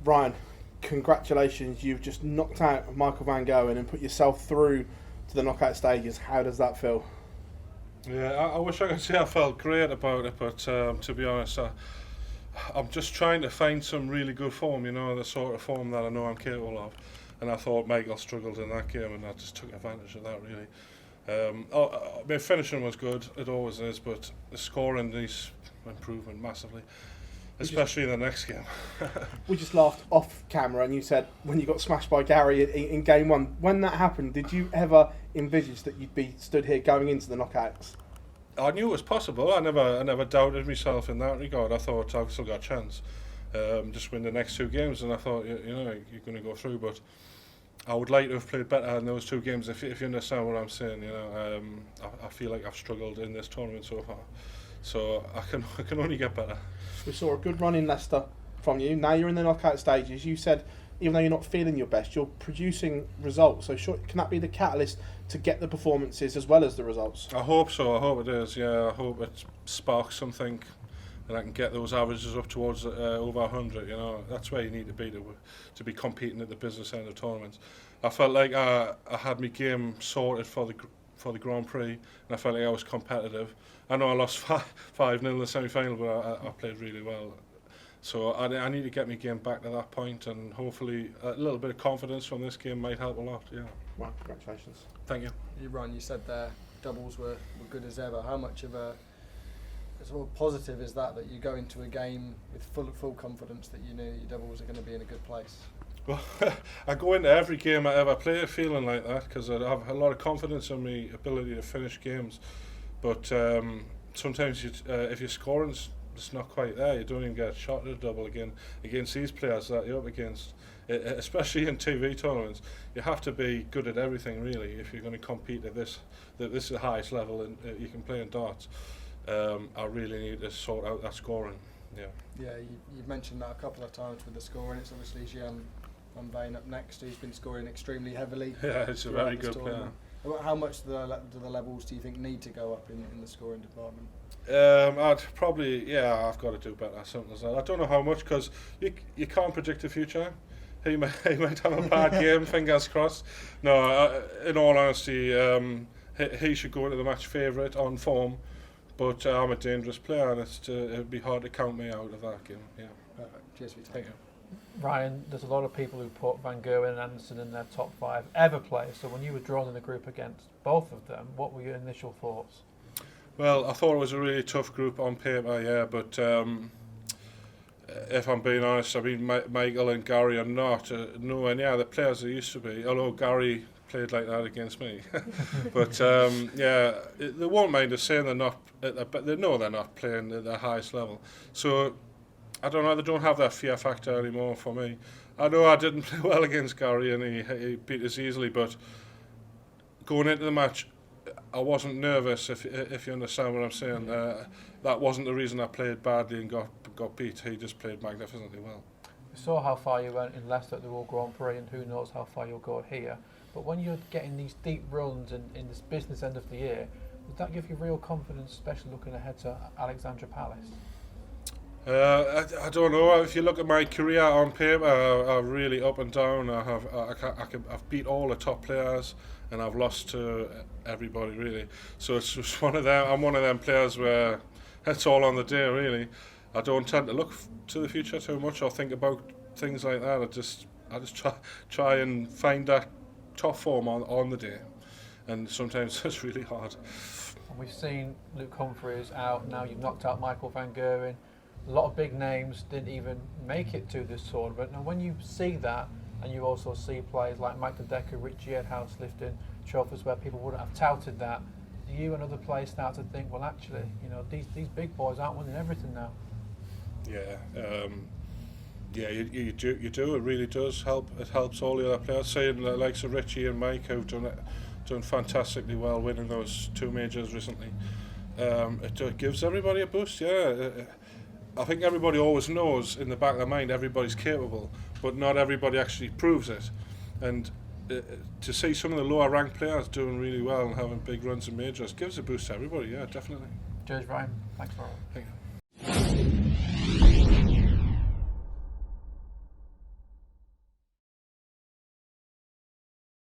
Ryan, congratulations. You've just knocked out Michael van Gerwen and put yourself through to the knockout stages. How does that feel? Yeah, I wish I could say I felt great about it, but to be honest, I'm just trying to find some really good form, the sort of form that I know I'm capable of. And I thought Michael struggled in that game, and I just took advantage of that, really. Finishing was good, it always is, but the scoring needs improvement massively, especially in the next game. We just laughed off camera, and you said when you got smashed by Gary in game one, when that happened, did you ever envisage that you'd be stood here going into the knockouts? I knew it was possible. I never doubted myself in that regard. I thought I've still got a chance. Just win the next 2 games, and I thought, you're going to go through, but I would like to have played better in those 2 games. If you understand what I'm saying, I feel like I've struggled in this tournament so far, so I can only get better. We saw a good run in Leicester from you. Now you're in the knockout stages. You said even though you're not feeling your best, you're producing results. So can that be the catalyst to get the performances as well as the results? I hope so. I hope it is. Yeah, I hope it sparks something, and I can get those averages up towards over 100. That's where you need to be to be competing at the business end of tournaments. I felt like I had my game sorted for the Grand Prix, and I felt like I was competitive. I know I lost 5-0 in the semi-final, but I played really well. So I need to get my game back to that point, and hopefully a little bit of confidence from this game might help a lot. Yeah. Well, congratulations. Thank you. Ryan, you said there doubles were good as ever. How much of a sort of positive is that you go into a game with full confidence that you know your doubles are going to be in a good place? Well, I go into every game I ever play feeling like that, because I have a lot of confidence in my ability to finish games. But sometimes if your scoring's just not quite there, you don't even get a shot at a double against these players that you're up against. Especially in TV tournaments, you have to be good at everything really if you're going to compete at this is the highest level you can play in darts. I really need to sort out that scoring. Yeah, you've mentioned that a couple of times with the scoring. It's obviously Gian Van Veen up next, who's been scoring extremely heavily. Yeah, it's a very good player. How much do the levels do you think need to go up in the scoring department? I've got to do better. Something like that. I don't know how much, because you can't predict the future. He might have a bad game, fingers crossed. No, in all honesty, he should go into the match favourite on form, but I'm a dangerous player, and it'd be hard to count me out of that game. Yeah. Perfect. Cheers for your time. Thank you. Ryan, there's a lot of people who put Van Gerwen and Anderson in their top 5 ever players. So when you were drawn in the group against both of them, what were your initial thoughts? Well, I thought it was a really tough group on paper, yeah, but if I'm being honest, Michael and Gary are not nowhere near the players they used to be, although Gary played like that against me. But they won't mind us saying they're not, but they know they're not playing at their highest level. So I don't know, they don't have that fear factor anymore for me. I know I didn't play well against Gary and he beat us easily, but going into the match, I wasn't nervous, if you understand what I'm saying. That wasn't the reason I played badly and got beat. He just played magnificently well. We saw how far you went in Leicester at the World Grand Prix, and who knows how far you'll go here. But when you're getting these deep runs in this business end of the year, does that give you real confidence, especially looking ahead to Alexandra Palace? I don't know. If you look at my career on paper, I'm really up and down. I've beat all the top players, and I've lost to everybody really. So it's just one of them. I'm one of them players where it's all on the day really. I don't tend to look to the future too much or think about things like that. I just try and find that top form on the day, and sometimes it's really hard. And we've seen Luke Humphries out now. You've knocked out Michael van Gerwen. A lot of big names didn't even make it to this tournament. Now, when you see that, and you also see players like Mike Decker, Richie Edhouse lifting trophies where people wouldn't have touted that, do you and other players start to think, well, actually, these big boys aren't winning everything now? You do. It really does help. It helps all the other players. Saying the likes of Richie and Mike who've done fantastically well, winning those 2 majors recently. It gives everybody a boost. Yeah. I think everybody always knows in the back of their mind everybody's capable, but not everybody actually proves it. And to see some of the lower ranked players doing really well and having big runs in majors gives a boost to everybody. Yeah, definitely. Cheers, Ryan. Thanks for all. Thank you.